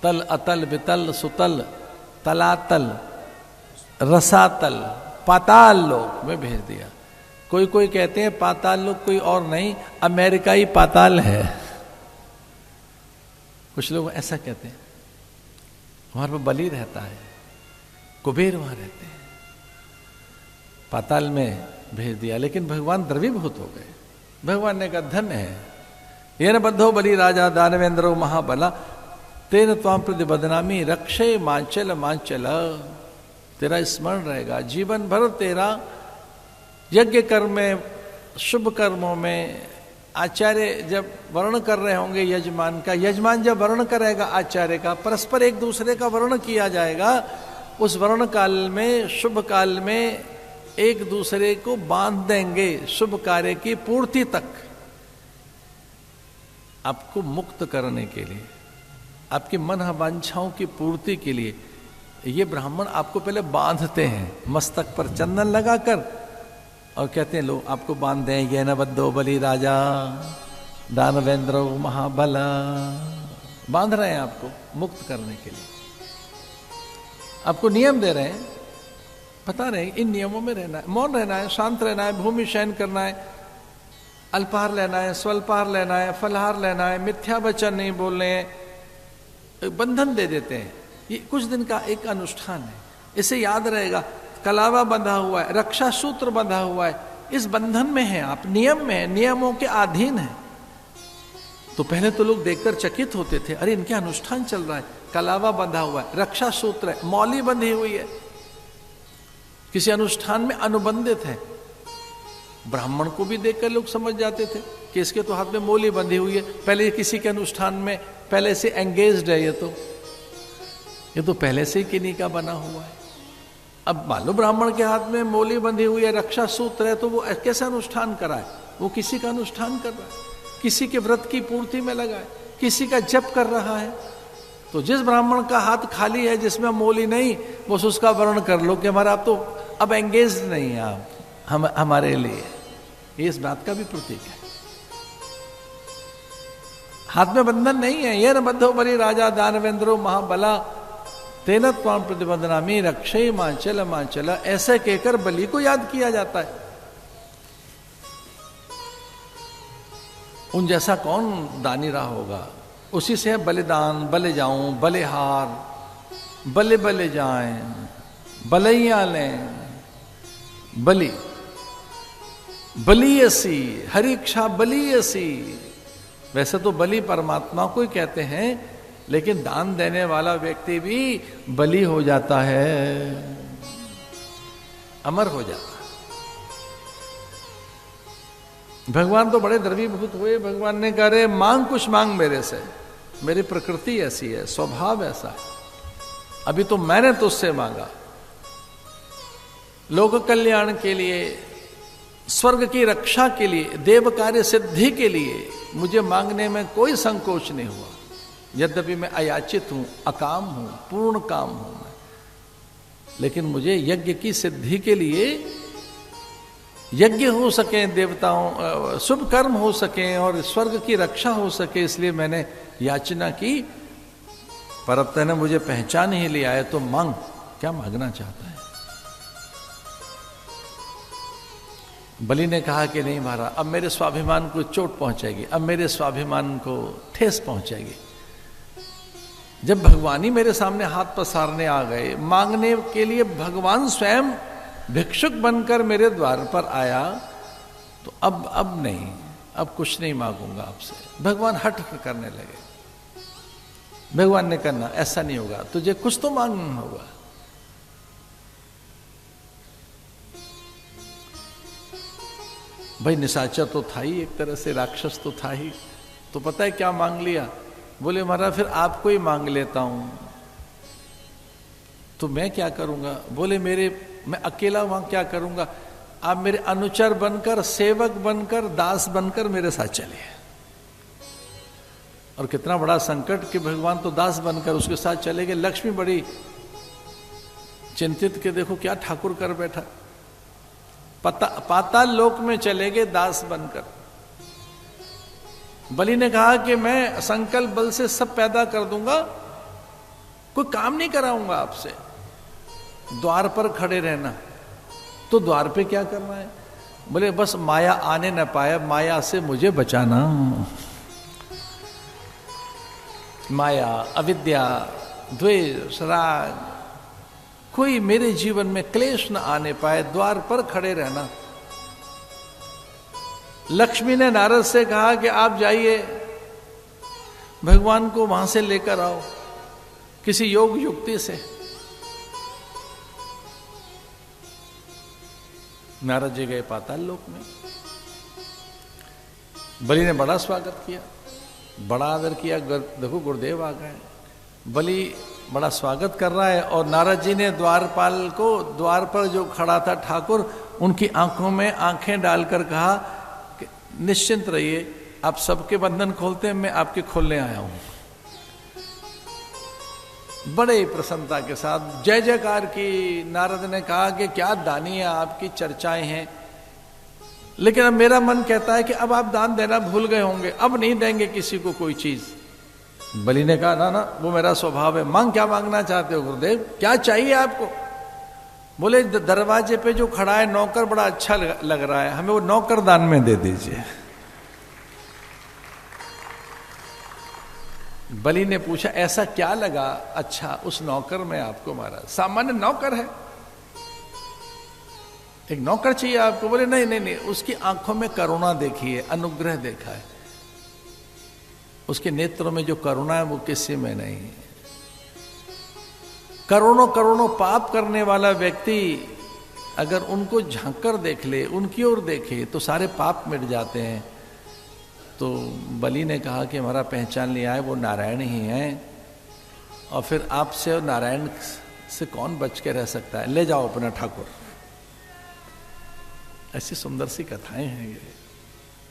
तल अतल वितल सुतल तलातल रसातल पाताल लोक में भेज दिया। कोई कोई कहते हैं पाताल लोक कोई और नहीं, अमेरिकाई पाताल है। कुछ लोग ऐसा कहते हैं। वहां पर बलि रहता है, कुबेर वहां रहते हैं, पाताल में भेज दिया। लेकिन भगवान द्रवीभूत हो गए। भगवान ने कहा धन्य है येन बद्धो बलि राजा दानवेंद्रो महाबला तेन त्वां प्रति बदनामी रक्षे मांचल मांचल। तेरा स्मरण रहेगा जीवन भर, तेरा यज्ञ कर्म में, शुभ कर्मों में आचार्य जब वर्ण कर रहे होंगे यजमान का, यजमान जब वर्ण करेगा आचार्य का, परस्पर एक दूसरे का वर्ण किया जाएगा। उस वर्ण काल में, शुभ काल में एक दूसरे को बांध देंगे शुभ कार्य की पूर्ति तक। आपको मुक्त करने के लिए, आपकी मन वांछाओं की पूर्ति के लिए ये ब्राह्मण आपको पहले बांधते हैं, मस्तक पर चंदन लगाकर, और कहते हैं लो आपको बांध दें, ये न बद्धो बलि राजा दानवेंद्रो महाबला। बांध रहे हैं आपको मुक्त करने के लिए, आपको नियम दे रहे हैं, बता रहे हैं इन नियमों में रहना है, मौन रहना है, शांत रहना है, भूमि शयन करना है, अल्पाहार लेना है, स्वल्पाहार लेना है, फलहार लेना है, मिथ्या वचन नहीं बोलने हैं। बंधन दे देते हैं। ये कुछ दिन का एक अनुष्ठान है, इसे याद रहेगा। कलावा बंधा हुआ है, रक्षा सूत्र बंधा हुआ है, इस बंधन में है आप, नियम में है, नियमों के अधीन है। तो पहले तो लोग देखकर चकित होते थे, अरे इनके अनुष्ठान चल रहा है, कलावा बंधा हुआ है, रक्षा सूत्र है, मौली बंधी हुई है, किसी अनुष्ठान में अनुबंधित है। ब्राह्मण को भी देखकर लोग समझ जाते थे कि इसके तो हाथ में मौली बंधी हुई है, पहले किसी के अनुष्ठान में पहले से एंगेज्ड है, ये तो पहले से ही किन्हीं का बना हुआ है। अब मान लो ब्राह्मण के हाथ में मौली बंधी हुई है, रक्षा सूत्र है, तो वो कैसा अनुष्ठान कराए? वो किसी का अनुष्ठान कर रहा है, किसी के व्रत की पूर्ति में लगा है, किसी का जप कर रहा है। तो जिस ब्राह्मण का हाथ खाली है, जिसमें मौली नहीं, बस उसका वर्ण कर लो कि हमारा आप तो अब एंगेज नहीं है आप हमारे लिए। ये इस बात का भी प्रतीक है। हाथ में बंधन नहीं है। ये न बद्धो बलि राजा दानवेंद्रो महाबला तेन त्वां प्रतिबंधनामी रक्षे मांचल मांचल। ऐसे कहकर बलि को याद किया जाता है। उन जैसा कौन दानी रहा होगा? उसी से है बलिदान, बले जाऊं, बलिहार, बले बले जाएं, बलैया लें, बलि बलियसी, हरिक्षा बलियसी। वैसे तो बलि परमात्मा को ही कहते हैं, लेकिन दान देने वाला व्यक्ति भी बलि हो जाता है, अमर हो जाता है। भगवान तो बड़े द्रवीभूत हुए। भगवान ने कहा रे मांग कुछ मांग मेरे से, मेरी प्रकृति ऐसी है, स्वभाव ऐसा है। अभी तो मैंने तुझसे मांगा, लोक कल्याण के लिए, स्वर्ग की रक्षा के लिए, देव कार्य सिद्धि के लिए मुझे मांगने में कोई संकोच नहीं हुआ। यद्यपि मैं अयाचित हूं, अकाम हूं, पूर्ण काम हूं मैं, लेकिन मुझे यज्ञ की सिद्धि के लिए, यज्ञ हो सके, देवताओं शुभ कर्म हो सके और स्वर्ग की रक्षा हो सके, इसलिए मैंने याचना की। पर अब तूने मुझे पहचान ही लिया है, तो मांग, क्या मांगना चाहता है? बलि ने कहा कि नहीं महाराज, अब मेरे स्वाभिमान को चोट पहुंचेगी, अब मेरे स्वाभिमान को ठेस पहुंचेगी। जब भगवान ही मेरे सामने हाथ पसारने आ गए, मांगने के लिए भगवान स्वयं भिक्षुक बनकर मेरे द्वार पर आया, तो अब नहीं, अब कुछ नहीं मांगूंगा आपसे। भगवान हट करने लगे। भगवान ने कहना ऐसा नहीं होगा, तुझे कुछ तो मांगना होगा। भाई निशाचर तो था ही, एक तरह से राक्षस तो था ही, तो पता है क्या मांग लिया? बोले महाराज फिर आपको ही मांग लेता हूं। तो मैं क्या करूंगा? बोले मैं अकेला वहां क्या करूंगा? आप मेरे अनुचर बनकर, सेवक बनकर, दास बनकर मेरे साथ चलिए। और कितना बड़ा संकट कि भगवान तो दास बनकर उसके साथ चले गए। लक्ष्मी बड़ी चिंतित के देखो क्या ठाकुर कर बैठा, पाताल लोक में चले गए दास बनकर। बलि ने कहा कि मैं संकल्प बल से सब पैदा कर दूंगा, कोई काम नहीं कराऊंगा आपसे, द्वार पर खड़े रहना। तो द्वार पे क्या करना है? बोले बस माया आने न पाए, माया से मुझे बचाना। माया, अविद्या, द्वेष, राग, कोई मेरे जीवन में क्लेश न आने पाए, द्वार पर खड़े रहना। लक्ष्मी ने नारद से कहा कि आप जाइए, भगवान को वहां से लेकर आओ किसी योग युक्ति से। नारद जी गए पाताल लोक में। बलि ने बड़ा स्वागत किया, बड़ा आदर किया। देखो गुरुदेव आ गए। बलि बड़ा स्वागत कर रहा है और नारद जी ने द्वारपाल को, द्वार पर जो खड़ा था ठाकुर, उनकी आंखों में आंखें डालकर कहा कि निश्चिंत रहिए, आप सबके बंधन खोलते हैं, मैं आपके खोलने आया हूं। बड़े प्रसन्नता के साथ जय जयकार की। नारद ने कहा कि क्या दानी है, आपकी चर्चाएं हैं, लेकिन अब मेरा मन कहता है कि अब आप दान देना भूल गए होंगे, अब नहीं देंगे किसी को कोई चीज। बलि ने कहा ना ना, वो मेरा स्वभाव है। मांग, क्या मांगना चाहते हो गुरुदेव, क्या चाहिए आपको? बोले दरवाजे पे जो खड़ा है नौकर बड़ा अच्छा लग रहा है, हमें वो नौकर दान में दे दीजिए। बलि ने पूछा ऐसा क्या लगा अच्छा उस नौकर में आपको? महाराज सामान्य नौकर है, एक नौकर चाहिए आपको? बोले नहीं नहीं नहीं, उसकी आंखों में करुणा देखी है, अनुग्रह देखा है, उसके नेत्रों में जो करुणा है वो किसी में नहीं है। करोड़ों करोड़ों पाप करने वाला व्यक्ति अगर उनको झांककर देख ले, उनकी ओर देखे, तो सारे पाप मिट जाते हैं। तो बलि ने कहा कि हमारा पहचान लिया है, वो नारायण ही हैं, और फिर आपसे और नारायण से कौन बच के रह सकता है, ले जाओ अपना ठाकुर। ऐसी सुंदर सी कथाएं हैं ये।